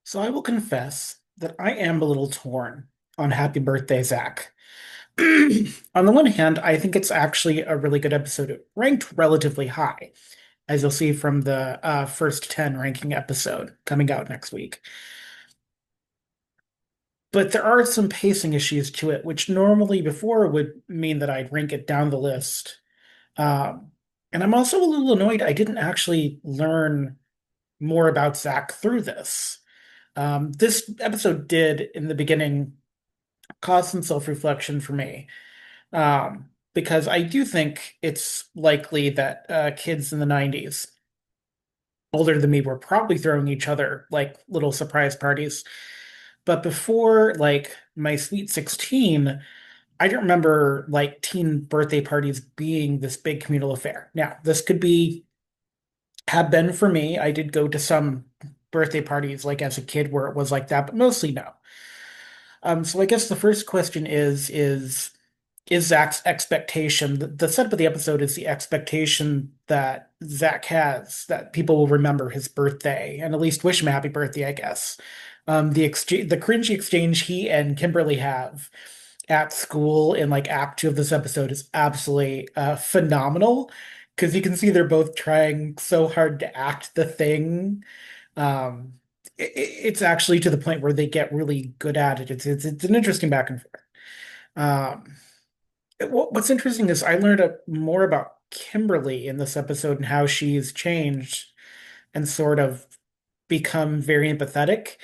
So I will confess that I am a little torn on Happy Birthday, Zack. On the one hand, I think it's actually a really good episode. It ranked relatively high, as you'll see from the first 10 ranking episode coming out next week. But there are some pacing issues to it, which normally before would mean that I'd rank it down the list. Um, and I'm also a little annoyed I didn't actually learn more about Zack through this. This episode did, in the beginning, cause some self-reflection for me. Because I do think it's likely that kids in the 90s, older than me, were probably throwing each other like little surprise parties. But before like my sweet 16, I don't remember like teen birthday parties being this big communal affair. Now, this could be have been for me. I did go to some birthday parties like as a kid where it was like that, but mostly no. So I guess the first question is Zach's expectation. The setup of the episode is the expectation that Zach has that people will remember his birthday and at least wish him a happy birthday, I guess. The cringy exchange he and Kimberly have at school in like Act Two of this episode is absolutely phenomenal because you can see they're both trying so hard to act the thing. Um, it's actually to the point where they get really good at it. It's an interesting back and forth. Um, what's interesting is I learned more about Kimberly in this episode and how she's changed and sort of become very empathetic.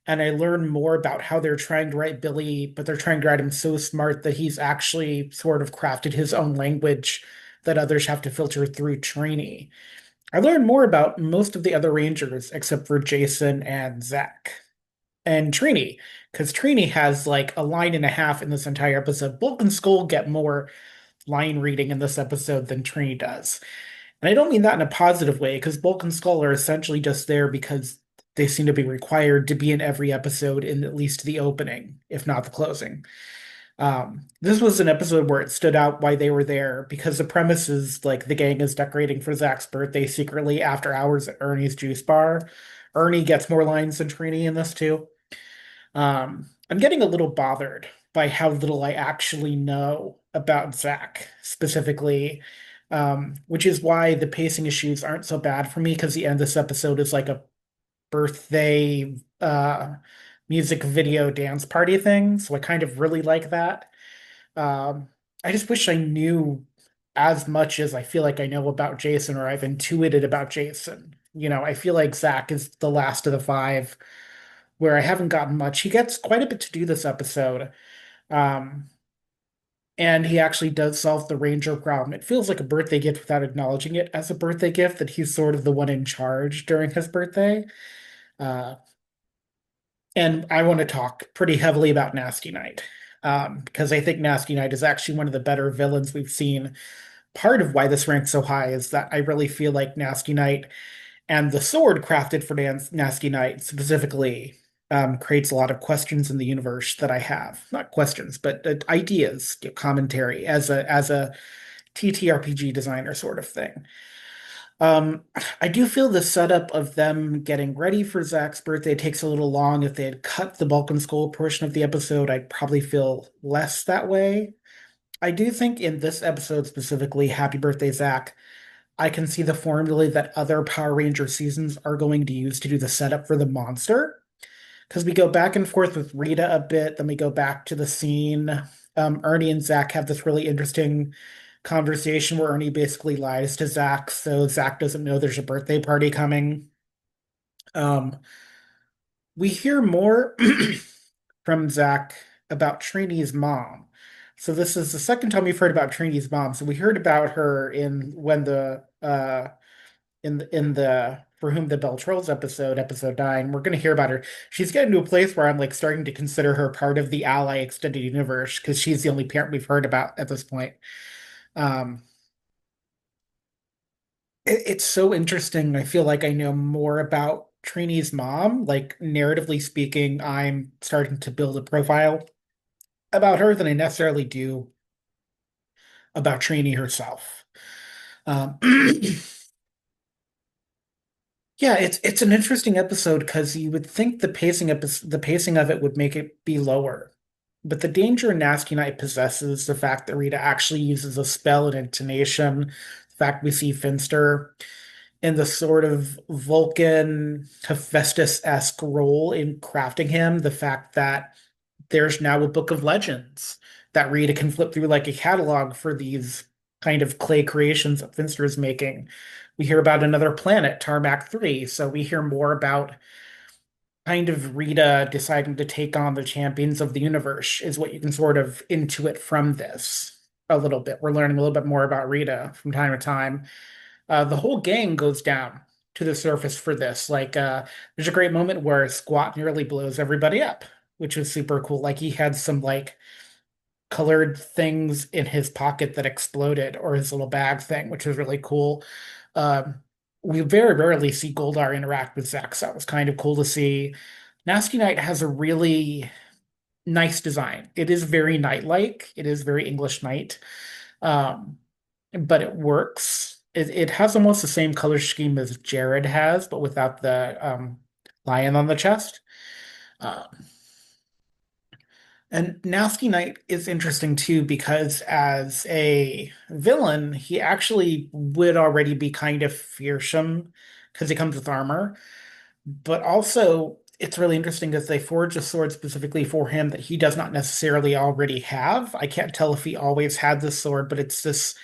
And I learned more about how they're trying to write Billy, but they're trying to write him so smart that he's actually sort of crafted his own language that others have to filter through Trini. I learned more about most of the other Rangers except for Jason and Zack and Trini, because Trini has like a line and a half in this entire episode. Bulk and Skull get more line reading in this episode than Trini does. And I don't mean that in a positive way, because Bulk and Skull are essentially just there because they seem to be required to be in every episode in at least the opening, if not the closing. This was an episode where it stood out why they were there because the premise is like the gang is decorating for Zach's birthday secretly after hours at Ernie's juice bar. Ernie gets more lines than Trini in this too. I'm getting a little bothered by how little I actually know about Zach specifically, which is why the pacing issues aren't so bad for me because the end of this episode is like a birthday music video dance party thing. So I kind of really like that. I just wish I knew as much as I feel like I know about Jason or I've intuited about Jason. I feel like Zach is the last of the five where I haven't gotten much. He gets quite a bit to do this episode. Um, and he actually does solve the Ranger problem. It feels like a birthday gift without acknowledging it as a birthday gift, that he's sort of the one in charge during his birthday. Uh, and I want to talk pretty heavily about Nasty Knight, because I think Nasty Knight is actually one of the better villains we've seen. Part of why this ranks so high is that I really feel like Nasty Knight and the sword crafted for Nasty Knight specifically creates a lot of questions in the universe that I have. Not questions, but ideas, commentary as a TTRPG designer sort of thing. Um, I do feel the setup of them getting ready for Zach's birthday takes a little long. If they had cut the Balkan Skull portion of the episode, I'd probably feel less that way. I do think in this episode specifically, Happy Birthday, Zach, I can see the formula that other Power Ranger seasons are going to use to do the setup for the monster. Because we go back and forth with Rita a bit, then we go back to the scene. Ernie and Zach have this really interesting conversation where Ernie basically lies to Zach, so Zach doesn't know there's a birthday party coming. Um, we hear more from Zach about Trini's mom. So this is the second time we've heard about Trini's mom. So we heard about her in when the in the For Whom the Bell Tolls episode, episode 9. We're gonna hear about her. She's getting to a place where I'm like starting to consider her part of the Ally extended universe because she's the only parent we've heard about at this point. Um, it's so interesting. I feel like I know more about Trini's mom. Like narratively speaking, I'm starting to build a profile about her than I necessarily do about Trini herself. Um, Yeah, it's an interesting episode because you would think the pacing of it would make it be lower. But the danger Nasty Knight possesses, the fact that Rita actually uses a spell and intonation, the fact we see Finster in the sort of Vulcan Hephaestus-esque role in crafting him, the fact that there's now a book of legends that Rita can flip through like a catalog for these kind of clay creations that Finster is making. We hear about another planet, Tarmac 3, so we hear more about kind of Rita deciding to take on the champions of the universe, is what you can sort of intuit from this a little bit. We're learning a little bit more about Rita from time to time. The whole gang goes down to the surface for this. There's a great moment where Squat nearly blows everybody up, which was super cool. Like he had some like colored things in his pocket that exploded, or his little bag thing, which was really cool. Um, we very rarely see Goldar interact with Zack, so that was kind of cool to see. Nasty Knight has a really nice design. It is very knight-like. It is very English knight, um, but it works. It has almost the same color scheme as Jared has, but without the lion on the chest. Um, And Nasty Knight is interesting too because as a villain, he actually would already be kind of fearsome because he comes with armor. But also, it's really interesting because they forge a sword specifically for him that he does not necessarily already have. I can't tell if he always had this sword, but it's this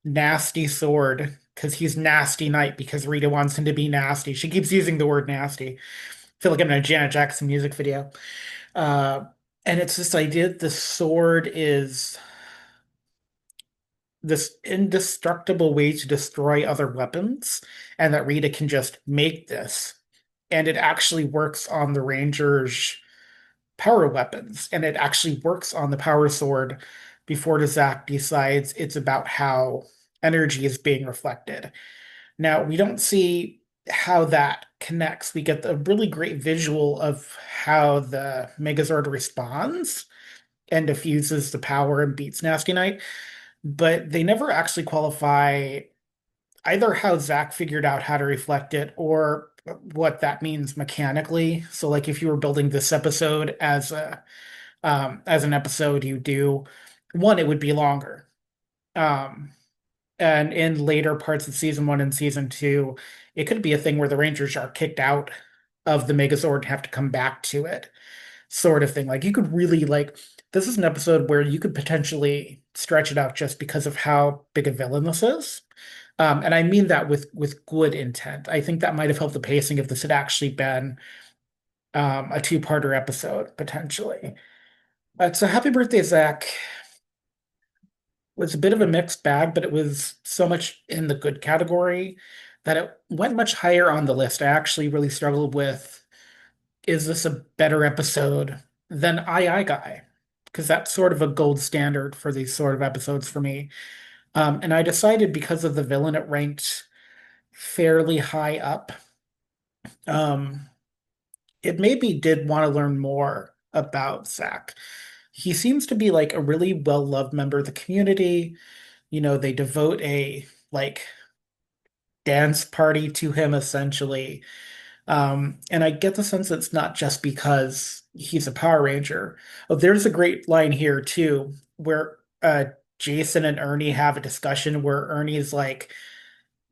nasty sword because he's Nasty Knight because Rita wants him to be nasty. She keeps using the word nasty. I feel like I'm in a Janet Jackson music video. Uh, and it's this idea that the sword is this indestructible way to destroy other weapons, and that Rita can just make this. And it actually works on the Ranger's power weapons, and it actually works on the power sword before the Zack decides it's about how energy is being reflected. Now, we don't see how that connects. We get a really great visual of how the Megazord responds and diffuses the power and beats Nasty Knight, but they never actually qualify either how Zack figured out how to reflect it or what that means mechanically. So, like, if you were building this episode as an episode, you do one, it would be longer. Um, and in later parts of season one and season two, it could be a thing where the Rangers are kicked out of the Megazord and have to come back to it, sort of thing. Like you could really like this is an episode where you could potentially stretch it out just because of how big a villain this is. And I mean that with good intent. I think that might have helped the pacing if this had actually been a two-parter episode potentially. So Happy Birthday, Zach was a bit of a mixed bag, but it was so much in the good category that it went much higher on the list. I actually really struggled with, is this a better episode than I Guy? Because that's sort of a gold standard for these sort of episodes for me. And I decided because of the villain, it ranked fairly high up. Um, it maybe did want to learn more about Zack. He seems to be like a really well-loved member of the community. You know, they devote a like dance party to him essentially. And I get the sense it's not just because he's a Power Ranger. Oh, there's a great line here too, where Jason and Ernie have a discussion where Ernie's like,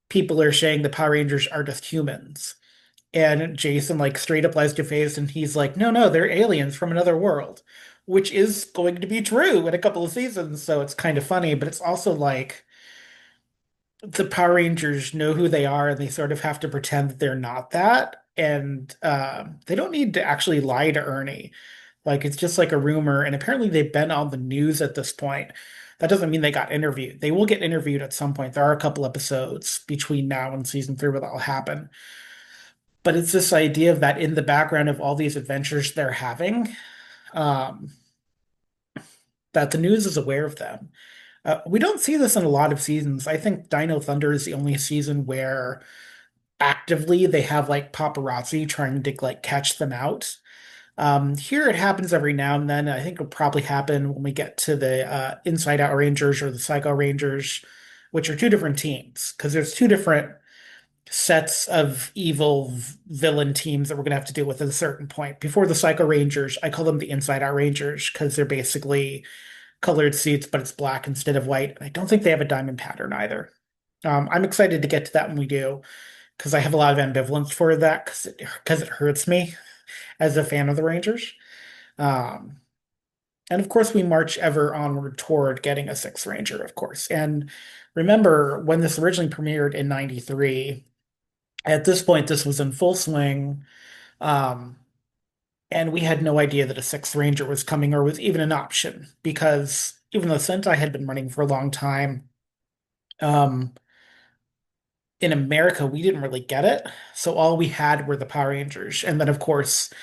people are saying the Power Rangers are just humans. And Jason like straight up lies to face and he's like, no, no, they're aliens from another world, which is going to be true in a couple of seasons. So it's kind of funny, but it's also like the Power Rangers know who they are and they sort of have to pretend that they're not that. And they don't need to actually lie to Ernie. Like it's just like a rumor. And apparently they've been on the news at this point. That doesn't mean they got interviewed. They will get interviewed at some point. There are a couple episodes between now and season three where that'll happen. But it's this idea of that in the background of all these adventures they're having, um, that the news is aware of them. We don't see this in a lot of seasons. I think Dino Thunder is the only season where actively they have like paparazzi trying to like catch them out. Here it happens every now and then. I think it'll probably happen when we get to the Inside Out Rangers or the Psycho Rangers, which are two different teams because there's two different sets of evil villain teams that we're going to have to deal with at a certain point. Before the Psycho Rangers, I call them the Inside Out Rangers because they're basically colored suits, but it's black instead of white. And I don't think they have a diamond pattern either. I'm excited to get to that when we do because I have a lot of ambivalence for that because it hurts me as a fan of the Rangers. Um, and of course, we march ever onward toward getting a sixth Ranger, of course. And remember, when this originally premiered in '93, at this point, this was in full swing. Um, and we had no idea that a sixth Ranger was coming or was even an option because even though Sentai had been running for a long time, um, in America, we didn't really get it. So all we had were the Power Rangers. And then, of course,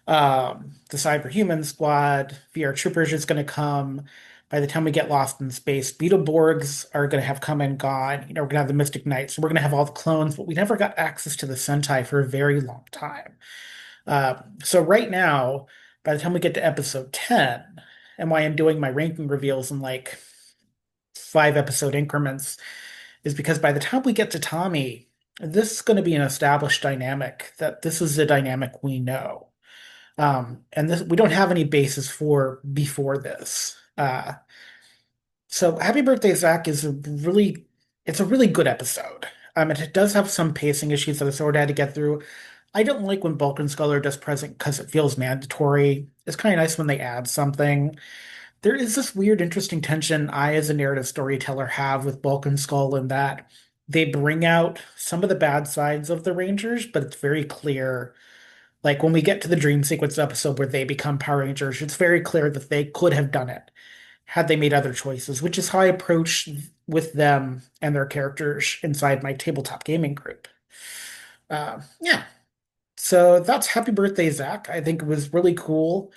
the Cyberhuman Squad, VR Troopers is going to come. By the time we get lost in space, Beetleborgs are going to have come and gone. We're going to have the Mystic Knights. So we're going to have all the clones, but we never got access to the Sentai for a very long time. So right now, by the time we get to episode 10, and why I'm doing my ranking reveals in like 5 episode increments, is because by the time we get to Tommy, this is going to be an established dynamic that this is a dynamic we know. And this we don't have any basis for before this. So Happy Birthday, Zach it's a really good episode. And it does have some pacing issues that I sort of had to get through. I don't like when Bulk and Skull are just present because it feels mandatory. It's kind of nice when they add something. There is this weird, interesting tension I, as a narrative storyteller, have with Bulk and Skull in that they bring out some of the bad sides of the Rangers, but it's very clear. Like when we get to the dream sequence episode where they become Power Rangers, it's very clear that they could have done it had they made other choices, which is how I approach with them and their characters inside my tabletop gaming group. Yeah, so that's Happy Birthday, Zach. I think it was really cool.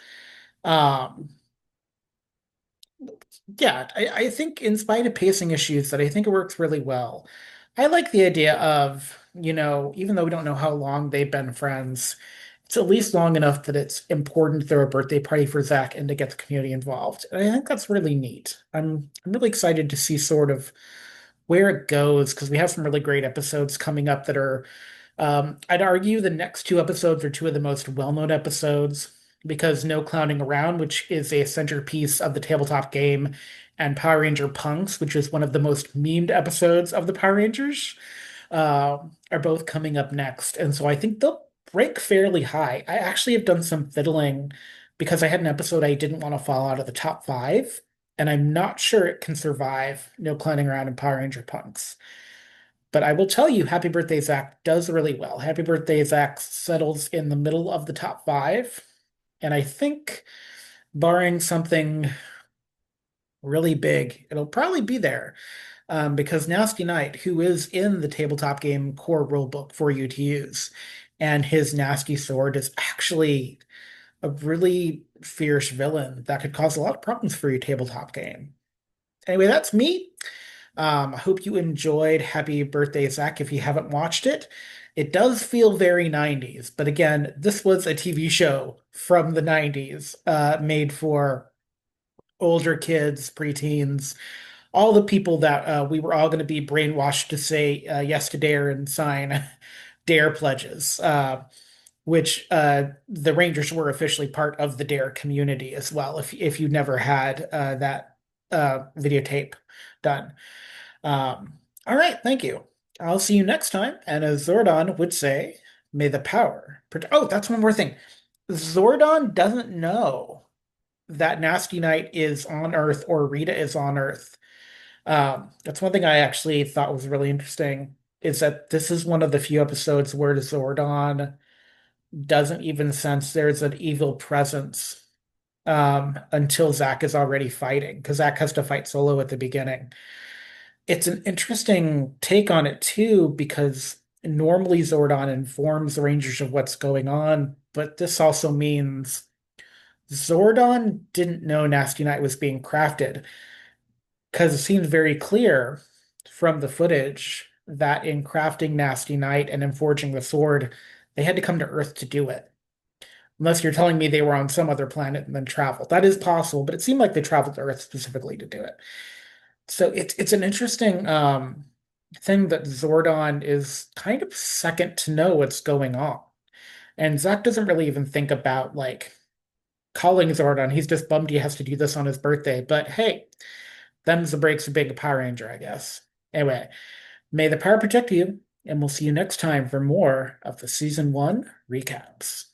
Um, yeah, I think in spite of pacing issues, that I think it works really well. I like the idea of, even though we don't know how long they've been friends, it's at least long enough that it's important to throw a birthday party for Zach and to get the community involved. And I think that's really neat. I'm really excited to see sort of where it goes because we have some really great episodes coming up that are I'd argue the next 2 episodes are two of the most well-known episodes because No Clowning Around, which is a centerpiece of the tabletop game, and Power Ranger Punks, which is one of the most memed episodes of the Power Rangers, uh, are both coming up next. And so I think they'll rank fairly high. I actually have done some fiddling because I had an episode I didn't want to fall out of the top 5, and I'm not sure it can survive No Clowning Around and Power Ranger Punks. But I will tell you, Happy Birthday Zach does really well. Happy Birthday Zach settles in the middle of the top 5. And I think, barring something really big, it'll probably be there. Because Nasty Knight, who is in the tabletop game core rulebook for you to use, and his nasty sword is actually a really fierce villain that could cause a lot of problems for your tabletop game. Anyway, that's me. I hope you enjoyed Happy Birthday, Zach, if you haven't watched it. It does feel very 90s, but again, this was a TV show from the 90s, made for older kids, preteens, all the people that we were all going to be brainwashed to say yes to dare and sign dare pledges, which the Rangers were officially part of the dare community as well, if you never had that videotape done. All right, thank you. I'll see you next time. And as Zordon would say, may the power. Oh, that's one more thing. Zordon doesn't know that Nasty Knight is on Earth or Rita is on Earth. That's one thing I actually thought was really interesting, is that this is one of the few episodes where Zordon doesn't even sense there's an evil presence until Zack is already fighting, because Zack has to fight solo at the beginning. It's an interesting take on it too, because normally Zordon informs the Rangers of what's going on, but this also means Zordon didn't know Nasty Knight was being crafted, because it seems very clear from the footage that in crafting Nasty Knight and in forging the sword, they had to come to Earth to do it. Unless you're telling me they were on some other planet and then traveled. That is possible, but it seemed like they traveled to Earth specifically to do it. So it's an interesting thing that Zordon is kind of second to know what's going on. And Zack doesn't really even think about like calling Zordon. He's just bummed he has to do this on his birthday. But hey, them's the breaks of being a Power Ranger, I guess. Anyway, may the power protect you, and we'll see you next time for more of the season one recaps.